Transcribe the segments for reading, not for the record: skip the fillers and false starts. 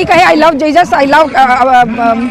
कोई कहे I love Jesus, I love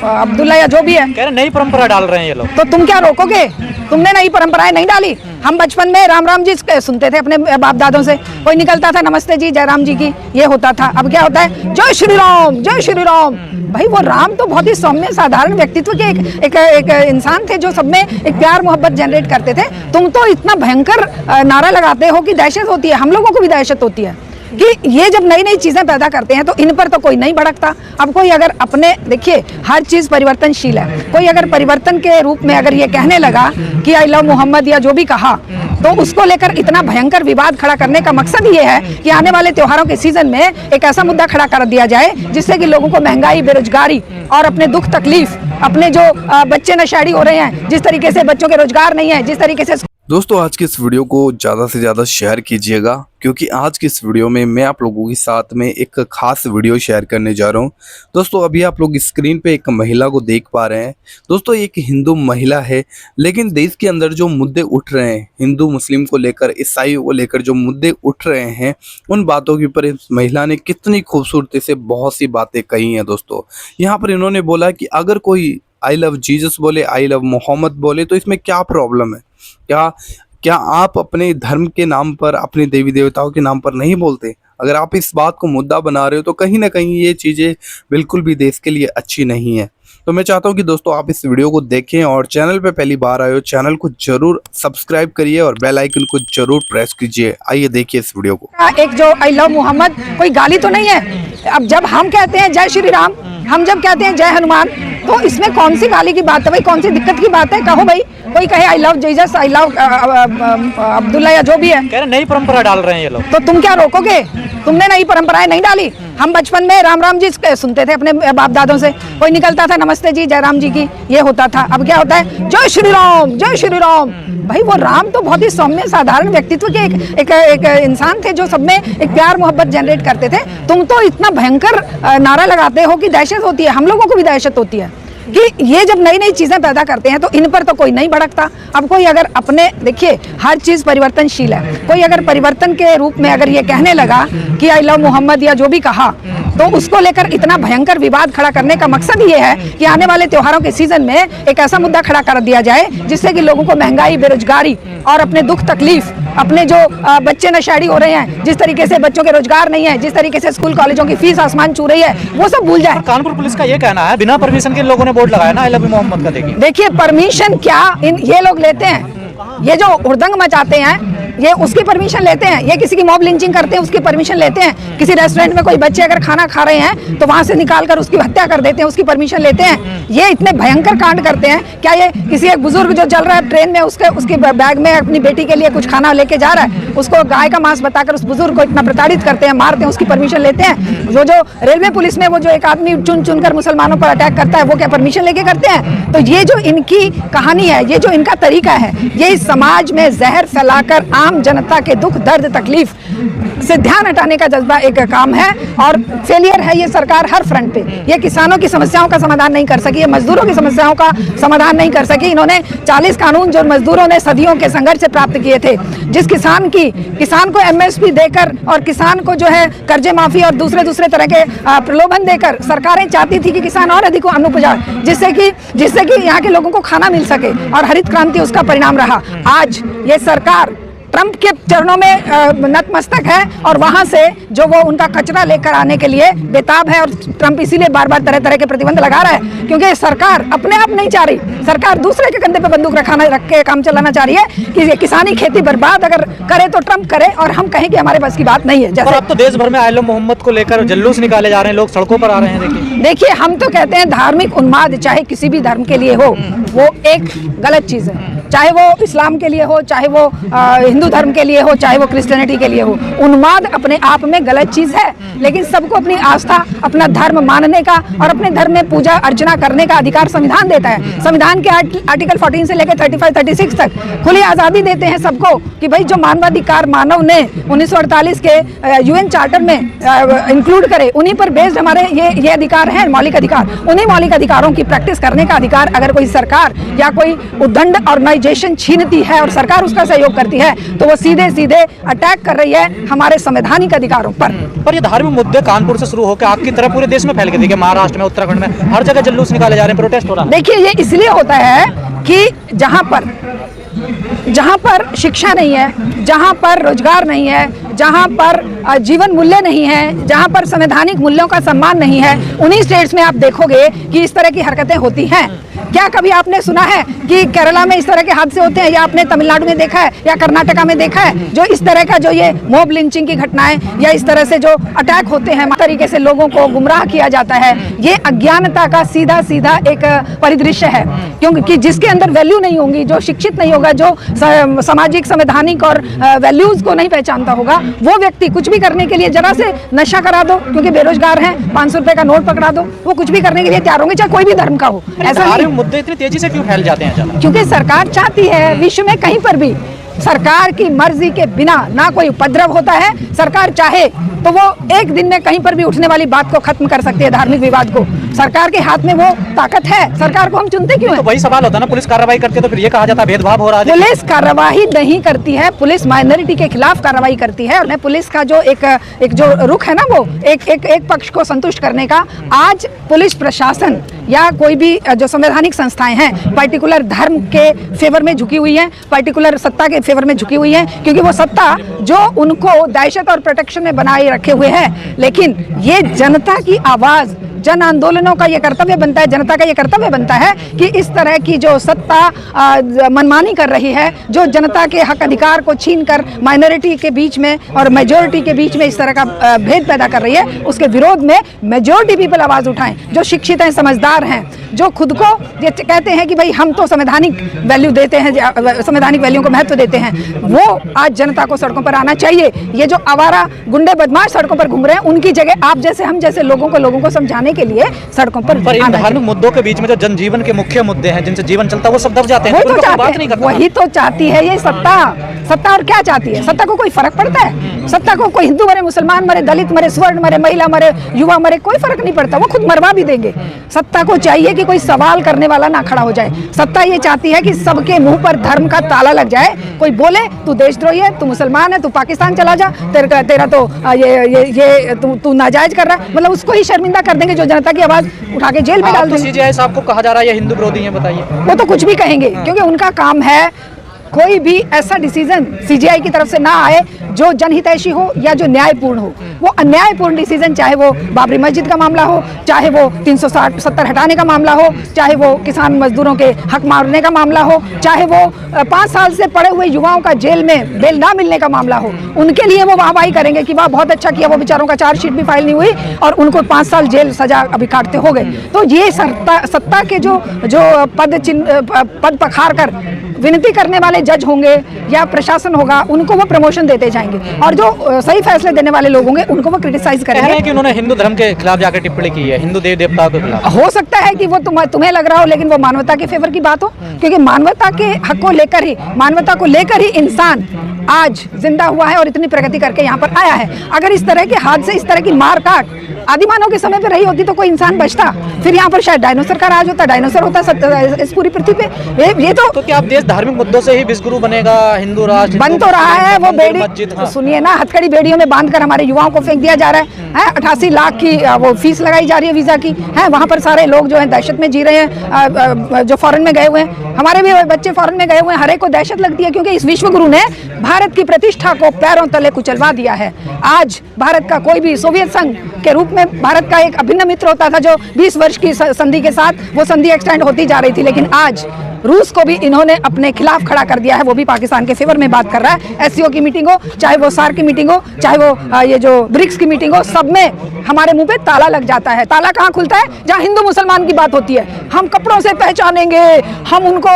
Abdullah या जो भी है, कह रहे नई परंपरा डाल रहे हैं ये लोग। तो तुम क्या रोकोगे? तुमने नई परंपराएं नहीं डाली। हम बचपन में राम राम जी सुनते थे अपने बाप दादों से, कोई निकलता था नमस्ते जी जय राम जी की, ये होता था। अब क्या होता है? जय श्री राम, जय श्री राम। भाई वो राम तो बहुत ही सौम्य साधारण व्यक्तित्व के एक इंसान थे जो सब में एक प्यार मोहब्बत जनरेट करते थे। तुम तो इतना भयंकर नारा लगाते हो कि दहशत होती है, हम लोगों को भी दहशत होती है कि ये जब नई नई चीजें पैदा करते हैं तो इन पर तो कोई नहीं भड़कता। अब कोई अगर अपने, देखिए हर चीज परिवर्तनशील है, कोई अगर परिवर्तन के रूप में अगर ये कहने लगा कि आई लव मोहम्मद या जो भी कहा, तो उसको लेकर इतना भयंकर विवाद खड़ा करने का मकसद ये है कि आने वाले त्योहारों के सीजन में एक ऐसा मुद्दा खड़ा कर दिया जाए जिससे कि लोगों को महंगाई, बेरोजगारी और अपने दुख तकलीफ, अपने जो बच्चे नशेड़ी हो रहे हैं, जिस तरीके से बच्चों के रोजगार नहीं है, जिस तरीके से दोस्तों आज की इस वीडियो को ज़्यादा से ज़्यादा शेयर कीजिएगा, क्योंकि आज की इस वीडियो में मैं आप लोगों के साथ में एक खास वीडियो शेयर करने जा रहा हूं। दोस्तों अभी आप लोग स्क्रीन पे एक महिला को देख पा रहे हैं। दोस्तों एक हिंदू महिला है, लेकिन देश के अंदर जो मुद्दे उठ रहे हैं, हिंदू मुस्लिम को लेकर, ईसाइयों को लेकर जो मुद्दे उठ रहे हैं, उन बातों के ऊपर इस महिला ने कितनी खूबसूरती से बहुत सी बातें कही हैं। दोस्तों यहाँ पर इन्होंने बोला कि अगर कोई आई लव जीसस बोले, आई लव मोहम्मद बोले, तो इसमें क्या प्रॉब्लम है? क्या आप अपने धर्म के नाम पर, अपने देवी देवताओं के नाम पर नहीं बोलते? अगर आप इस बात को मुद्दा बना रहे हो तो कहीं ना कहीं ये चीज़ें बिल्कुल भी देश के लिए अच्छी नहीं है। तो मैं चाहता हूं कि दोस्तों आप इस वीडियो को देखें और चैनल पे पहली बार आए हो, चैनल को जरूर सब्सक्राइब करिए और बेल आइकन को जरूर प्रेस कीजिए। आइए देखिए इस वीडियो को। एक जो आई लव मोहम्मद कोई गाली तो नहीं है। अब जब हम कहते हैं जय श्री राम, हम जब कहते हैं जय हनुमान, तो इसमें कौन सी गाली की बात है भाई? कौन सी दिक्कत की बात है? कहो भाई। कोई कहे I love Jesus, I love Abdullah या जो भी है, कह रहे नई परंपरा डाल रहे हैं ये लोग। तो तुम क्या रोकोगे? तुमने नई परंपराएं नहीं डाली। हम बचपन में राम राम जी सुनते थे अपने बाप दादों से, कोई निकलता था नमस्ते जी जय राम जी की, ये होता था। अब क्या होता है? जय श्री राम, जय श्री राम। भाई वो राम तो बहुत ही सौम्य साधारण व्यक्तित्व के एक इंसान थे जो सब में एक प्यार मोहब्बत जनरेट करते थे। तुम तो इतना भयंकर नारा लगाते हो कि दहशत होती है, हम लोगों को भी दहशत होती है कि ये जब नई नई चीजें पैदा करते हैं तो इन पर तो कोई नहीं भड़कता। अब कोई अगर अपने, देखिए हर चीज परिवर्तनशील है, कोई अगर परिवर्तन के रूप में अगर ये कहने लगा कि आई लव मोहम्मद या जो भी कहा, तो उसको लेकर इतना भयंकर विवाद खड़ा करने का मकसद ये है कि आने वाले त्योहारों के सीजन में एक ऐसा मुद्दा खड़ा कर दिया जाए जिससे कि लोगों को महंगाई, बेरोजगारी और अपने दुख तकलीफ, अपने जो बच्चे नशेड़ी हो रहे हैं, जिस तरीके से बच्चों के रोजगार नहीं है, जिस तरीके से स्कूल कॉलेजों की फीस आसमान छू रही है, वो सब भूल जाए। कानपुर पुलिस का ये कहना है बिना परमिशन के लोगों ने बोर्ड लगाया ना आई लव मोहम्मद का। देखिए परमिशन क्या ये लोग लेते हैं? ये जो हुड़दंग मचाते हैं ये उसकी परमिशन लेते हैं। ये किसी की मॉब लिंचिंग करते हैं, उसकी परमिशन लेते हैं। किसी रेस्टोरेंट में कोई बच्चे अगर खाना खा रहे हैं तो वहां से निकाल कर उसकी हत्या कर देते हैं, उसकी परमिशन लेते हैं। ये इतने भयंकर कांड करते हैं। क्या ये किसी एक बुजुर्ग जो चल रहा है ट्रेन में, उसके बैग में अपनी बेटी के लिए कुछ खाना लेके जा रहा है, उसको गाय का मांस बताकर उस बुजुर्ग को इतना प्रताड़ित करते हैं, मारते हैं, उसकी परमिशन लेते हैं? जो रेलवे पुलिस में वो जो एक आदमी चुन चुन कर मुसलमानों पर अटैक करता है, वो क्या परमिशन लेके करते हैं? तो ये जो इनकी कहानी है, ये जो इनका तरीका है, ये इस समाज में जहर फैलाकर आम जनता के दुख दर्द तकलीफ से ध्यान हटाने का जज्बा एक काम है और फेलियर है ये सरकार हर फ्रंट पे। ये किसानों की समस्याओं का समाधान नहीं कर सकी, ये मजदूरों की समस्याओं का समाधान नहीं कर सकी। इन्होंने 40 कानून जो मजदूरों ने सदियों के संघर्ष से प्राप्त किए थे, जिस किसान को एमएसपी देकर और किसान को जो है कर्जे माफी और दूसरे तरह के प्रलोभन देकर सरकारें चाहती थी कि किसान और अधिक अन्न उपजाए, जिससे कि यहाँ के लोगों को खाना मिल सके, और हरित क्रांति उसका परिणाम रहा। आज ये सरकार ट्रंप के चरणों में नतमस्तक है और वहां से जो वो उनका कचरा लेकर आने के लिए बेताब है, और ट्रंप इसीलिए बार बार तरह तरह के प्रतिबंध लगा रहा है, क्योंकि सरकार अपने आप नहीं चाह रही। सरकार दूसरे के कंधे पे बंदूक रख के काम चलाना चाह रही है कि किसानी खेती बर्बाद अगर करे तो ट्रंप करे और हम कहें कि हमारे बस की बात नहीं है। जैसे अब तो देश भर में आई लव मोहम्मद को लेकर जुलूस निकाले जा रहे हैं, लोग सड़कों पर आ रहे हैं। देखिए हम तो कहते हैं धार्मिक उन्माद चाहे किसी भी धर्म के लिए हो, वो एक गलत चीज है। चाहे वो इस्लाम के लिए हो, चाहे वो हिंदू धर्म के लिए हो, चाहे वो क्रिश्चियनिटी के लिए हो। उन्माद अपने आप में गलत चीज है, लेकिन सबको अपनी आस्था, अपना धर्म मानने का और अपने धर्म में पूजा अर्चना करने का अधिकार संविधान देता है। संविधान के आर्टिकल 14 से लेकर 35, 36 तक खुली आजादी देते हैं सबको कि भाई जो मानवाधिकार मानव ने 1948 के यूएन चार्टर में इंक्लूड करे, उन्हीं पर बेस्ड हमारे ये अधिकार हैं, मौलिक अधिकार। उन्हीं मौलिक अधिकारों की प्रैक्टिस करने का अधिकार अगर कोई सरकार या कोई उद्दंड ऑर्गेनाइजेशन छीनती है और सरकार उसका सहयोग करती है, तो वो सीधे सीधे अटैक कर रही है हमारे संवैधानिक अधिकारों पर ये धार्मिक मुद्दे कानपुर से शुरू होकर आपकी तरह पूरे देश में फैल गए। देखिए महाराष्ट्र में, उत्तराखंड में हर जगह जुलूस निकाले जा रहे हैं, प्रोटेस्ट हो रहा है। देखिए ये इसलिए होता है कि जहां पर शिक्षा नहीं है, जहां पर रोजगार नहीं है, जहां पर जीवन मूल्य नहीं है, जहां पर संवैधानिक मूल्यों का सम्मान नहीं है, उन्हीं स्टेट्स में आप देखोगे कि इस तरह की हरकतें होती हैं। क्या कभी आपने सुना है कि केरला में इस तरह के हादसे होते हैं, या आपने तमिलनाडु में देखा है या कर्नाटका में देखा है जो इस तरह का जो ये मॉब लिंचिंग की घटनाएं या इस तरह से जो अटैक होते हैं, तरीके से लोगों को गुमराह किया जाता है? ये अज्ञानता का सीधा सीधा एक परिदृश्य है, क्योंकि जिसके अंदर वैल्यू नहीं होगी, जो शिक्षित नहीं होगा, जो सामाजिक संवैधानिक और वैल्यूज को नहीं पहचानता होगा, वो व्यक्ति कुछ भी करने के लिए, जरा से नशा करा दो क्योंकि बेरोजगार हैं, 500 रुपए का नोट पकड़ा दो, वो कुछ भी करने के लिए तैयार होंगे, चाहे कोई भी धर्म का हो। ऐसा मुद्दे इतनी तेजी से क्यों फैल जाते हैं? क्योंकि सरकार चाहती है विश्व में कहीं पर भी सरकार की मर्जी के बिना ना कोई उपद्रव होता है। सरकार चाहे तो वो एक दिन में कहीं पर भी उठने वाली बात को खत्म कर सकती है, धार्मिक विवाद को। सरकार के हाथ में वो ताकत है। सरकार को हम चुनते क्यों हैं? तो वही सवाल होता है ना, पुलिस कार्रवाई करती है तो फिर ये कहा जाता है भेदभाव हो रहा है। पुलिस कार्रवाई नहीं करती है, पुलिस माइनॉरिटी के खिलाफ कार्रवाई करती है। और पुलिस का जो एक जो रुख है ना, वो एक पक्ष को संतुष्ट करने का। आज पुलिस प्रशासन या कोई भी जो संवैधानिक संस्थाएं हैं पर्टिकुलर धर्म के फेवर में झुकी हुई हैं, पर्टिकुलर सत्ता के फेवर में झुकी हुई हैं, क्योंकि वो सत्ता जो उनको दहशत और प्रोटेक्शन में बनाए रखे हुए है। लेकिन ये जनता की आवाज, जन आंदोलनों का ये कर्तव्य बनता है, जनता का ये कर्तव्य बनता है कि इस तरह की जो सत्ता मनमानी कर रही है, जो जनता के हक अधिकार को छीनकर माइनॉरिटी के बीच में और मेजॉरिटी के बीच में इस तरह का भेद पैदा कर रही है, उसके विरोध में मेजॉरिटी पीपल आवाज उठाएं, जो शिक्षित हैं, समझदार हैं, जो खुद को ये कहते हैं कि भाई हम तो संवैधानिक वैल्यू देते हैं, संवैधानिक वैल्यू को महत्व देते हैं, वो आज जनता को सड़कों पर आना चाहिए। ये जो आवारा गुंडे बदमाश सड़कों पर घूम रहे हैं, उनकी जगह आप जैसे हम जैसे लोगों को समझाने के लिए सड़कों पर इन धार्मिक मुद्दों के बीच में जो जनजीवन के मुख्य मुद्दे हैं, जिनसे जीवन चलता है, वो सब दब जाते हैं। वही तो चाहती है ये सत्ता। और क्या चाहती है? सत्ता को कोई फर्क पड़ता है? सत्ता को कोई हिंदू मरे, मुसलमान मरे, दलित मरे, स्वर्ण मरे, महिला मरे, युवा मरे, कोई फर्क नहीं पड़ता। वो खुद मरवा भी देंगे। सत्ता को चाहिए कि कोई सवाल करने वाला ना खड़ा हो जाए। सत्ता ये चाहती है कि सबके मुंह पर धर्म का ताला लग जाए। कोई बोले तू देशद्रोही है, तू मुसलमान है, तू पाकिस्तान चला जा, तेरा तो ये तू नाजायज कर रहा है, मतलब उसको ही शर्मिंदा कर देंगे, जो जनता की आवाज उठा के जेल में डाल देंगे। सीजीआई साहब को कहा जा रहा है ये हिंदू विरोधी है, बताइए। वो तो कुछ भी कहेंगे, क्योंकि उनका काम है कोई भी ऐसा डिसीजन सीजीआई की तरफ से ना आए जो जनहितैषी हो या जो न्यायपूर्ण हो। वो अन्यायपूर्ण डिसीजन, चाहे वो बाबरी मस्जिद का मामला हो, चाहे वो 370 हटाने का मामला हो, चाहे वो किसान मजदूरों के हक मारने का मामला हो, चाहे वो 5 साल से पड़े हुए युवाओं का जेल में बेल ना मिलने का मामला हो, उनके लिए वो वाहवाही करेंगे कि वाह बहुत अच्छा किया, वो बेचारों का चार्जशीट भी फाइल नहीं हुई और उनको 5 साल जेल सजा अभी काटते हो गए। तो ये सत्ता के जो पद पखार कर विनती करने वाले जज होंगे या प्रशासन होगा, उनको वो प्रमोशन देते जाएंगे, और जो सही फैसले देने वाले लोग होंगे उनको वो क्रिटिसाइज करेंगे कि उन्होंने हिंदू धर्म के खिलाफ जाकर टिप्पणी की है, हिंदू देवी देवताओं के खिलाफ। हो सकता है कि वो तुम्हें लग रहा हो, लेकिन वो मानवता के फेवर की बात हो, क्योंकि मानवता के हक को लेकर ही, मानवता को लेकर ही इंसान आज जिंदा हुआ है और इतनी प्रगति करके यहाँ पर आया है। अगर इस तरह के हादसे, इस तरह की मार काट आदिमानव के समय पे रही होती तो कोई इंसान बचता, फिर यहाँ पर शायद डायनासोर का राज होता, डायनासोर होता इस पूरी पृथ्वी पे। ये तो क्या देश धार्मिक मुद्दों से ही विश्वगुरु बनेगा, हिंदू राष्ट्र बन तो रहा है। वो बेड़ी सुनिए ना, हथकड़ी बेड़ियों में बांधकर हमारे युवाओं को फेंक दिया जा रहा है। 88 लाख की वो फीस लगाई जा रही है वीजा की, है वहाँ पर सारे लोग जो है दहशत में जी रहे हैं, जो फॉरेन में गए हुए हैं। हमारे भी बच्चे फॉरेन में गए हुए हैं, हर एक को दहशत लगती है, क्योंकि इस विश्वगुरु ने भारत की प्रतिष्ठा को पैरों तले कुचलवा दिया है। आज भारत का कोई भी सोवियत संघ के रूप में भारत का एक अभिन्न मित्र होता था, जो 20 वर्ष की संधि के साथ वो संधि एक्सटेंड होती जा रही थी, लेकिन आज रूस को भी इन्होंने अपने खिलाफ खड़ा कर दिया है। वो भी पाकिस्तान के फेवर में बात कर रहा है। एससीओ की मीटिंग हो, चाहे वो सार्क की मीटिंग हो, चाहे वो ये जो ब्रिक्स की मीटिंग हो, सब में हमारे मुंह पे ताला लग जाता है। ताला कहाँ खुलता है? जहाँ हिंदू मुसलमान की बात होती है। हम कपड़ों से पहचानेंगे, हम उनको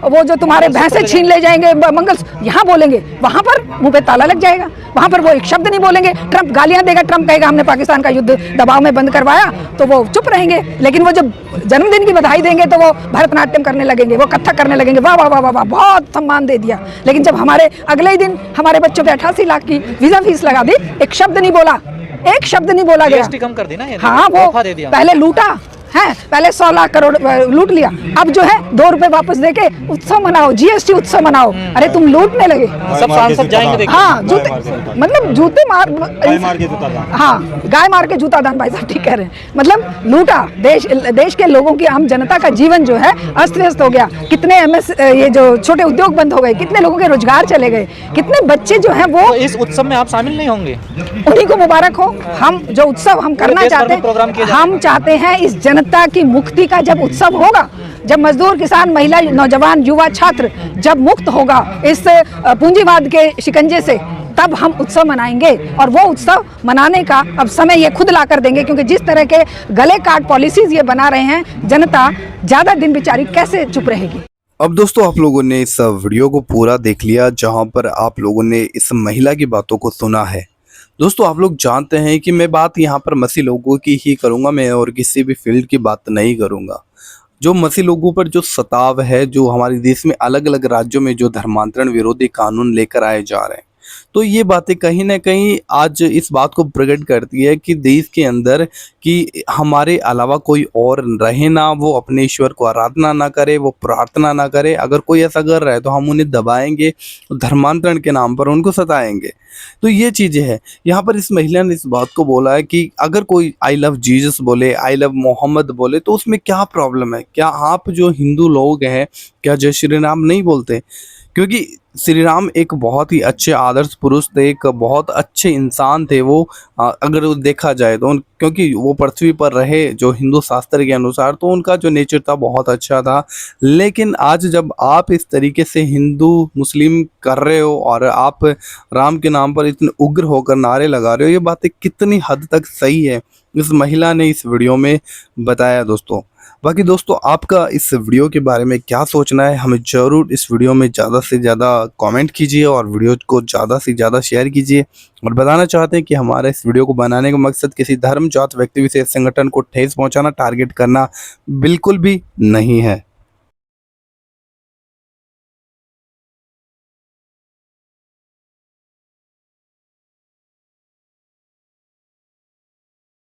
वो जो तुम्हारे भैंसे छीन ले जाएंगे, मंगल यहाँ बोलेंगे, वहां पर मुंह पे ताला लग जाएगा। वहां पर वो एक शब्द नहीं बोलेंगे। ट्रंप गालियां देगा, ट्रंप कहेगा हमने पाकिस्तान का युद्ध दबाव में बंद करवाया, तो वो चुप रहेंगे। लेकिन वो जब जन्मदिन की बधाई देंगे तो वो भरतनाट्यम करने लगेंगे, वो कथक करने लगेंगे, वाह वाह वाह वाह वाह, बहुत सम्मान दे दिया। लेकिन जब हमारे अगले ही दिन हमारे बच्चों पे 88 लाख की वीजा फीस लगा दी, एक शब्द नहीं बोला, एक शब्द नहीं बोला गया। कम कर दी ना, हाँ, वो पहले लूटा, है, पहले 100 लाख करोड़ लूट लिया, अब जो है 2 रुपए वापस देके उत्सव मनाओ, जीएसटी उत्सव मनाओ। अरे तुम लूटने लगे। सब सांसद जाएंगे देखिए। हाँ, जूते मतलब जूते मार के जूता दान। हाँ, गाय मार के जूता दान, भाई साहब ठीक कह रहे हैं। मतलब लूटा देश के लोगों की, आम जनता का जीवन जो है अस्त व्यस्त हो गया। कितने ये जो छोटे उद्योग बंद हो गए, कितने लोगों के रोजगार चले गए, कितने बच्चे जो हैं वो। तो इस उत्सव में आप शामिल नहीं होंगे? उन्हीं को मुबारक हो। हम जो उत्सव हम करना चाहते हैं, हम चाहते हैं इस जनता की मुक्ति का जब उत्सव होगा, जब मजदूर, किसान, महिला, नौजवान, युवा, छात्र जब मुक्त होगा इस पूंजीवाद के शिकंजे से, तब हम उत्सव मनाएंगे। और वो उत्सव मनाने का अब समय ये खुद ला कर देंगे, क्योंकि जिस तरह के गले काट पॉलिसीज ये बना रहे हैं, जनता ज्यादा दिन बेचारी कैसे चुप रहेगी। अब दोस्तों आप लोगों ने इस वीडियो को पूरा देख लिया, जहां पर आप लोगों ने इस महिला की बातों को सुना है। दोस्तों आप लोग जानते हैं कि मैं बात यहाँ पर मसीह लोगों की ही करूँगा, मैं और किसी भी फील्ड की बात नहीं करूँगा। जो मसीह लोगों पर जो सताव है, जो हमारे देश में अलग अलग राज्यों में जो धर्मांतरण विरोधी कानून लेकर आए जा रहे हैं, तो ये बातें कहीं ना कहीं आज इस बात को प्रकट करती है कि देश के अंदर कि हमारे अलावा कोई और रहे ना, वो अपने ईश्वर को आराधना ना करे, वो प्रार्थना ना करे। अगर कोई ऐसा कर रहा है तो हम उन्हें दबाएंगे, धर्मांतरण के नाम पर उनको सताएंगे। तो ये चीज़ें हैं। यहाँ पर इस महिला ने इस बात को बोला है कि अगर कोई आई लव जीसस बोले, आई लव मोहम्मद बोले, तो उसमें क्या प्रॉब्लम है? क्या आप जो हिंदू लोग हैं, क्या जय श्री राम नहीं बोलते? क्योंकि श्री राम एक बहुत ही अच्छे आदर्श पुरुष थे, एक बहुत अच्छे इंसान थे वो, अगर वो देखा जाए तो। क्योंकि वो पृथ्वी पर रहे जो हिंदू शास्त्र के अनुसार, तो उनका जो नेचर था बहुत अच्छा था। लेकिन आज जब आप इस तरीके से हिंदू मुस्लिम कर रहे हो और आप राम के नाम पर इतने उग्र होकर नारे लगा रहे हो, ये बातें कितनी हद तक सही है, इस महिला ने इस वीडियो में बताया दोस्तों। बाकी दोस्तों आपका इस वीडियो के बारे में क्या सोचना है, हमें ज़रूर इस वीडियो में ज़्यादा से ज़्यादा कमेंट कीजिए और वीडियो को ज़्यादा से ज़्यादा शेयर कीजिए। और बताना चाहते हैं कि हमारे इस वीडियो को बनाने का मकसद किसी धर्म, जात, व्यक्ति विशेष, संगठन को ठेस पहुंचाना, टारगेट करना बिल्कुल भी नहीं है।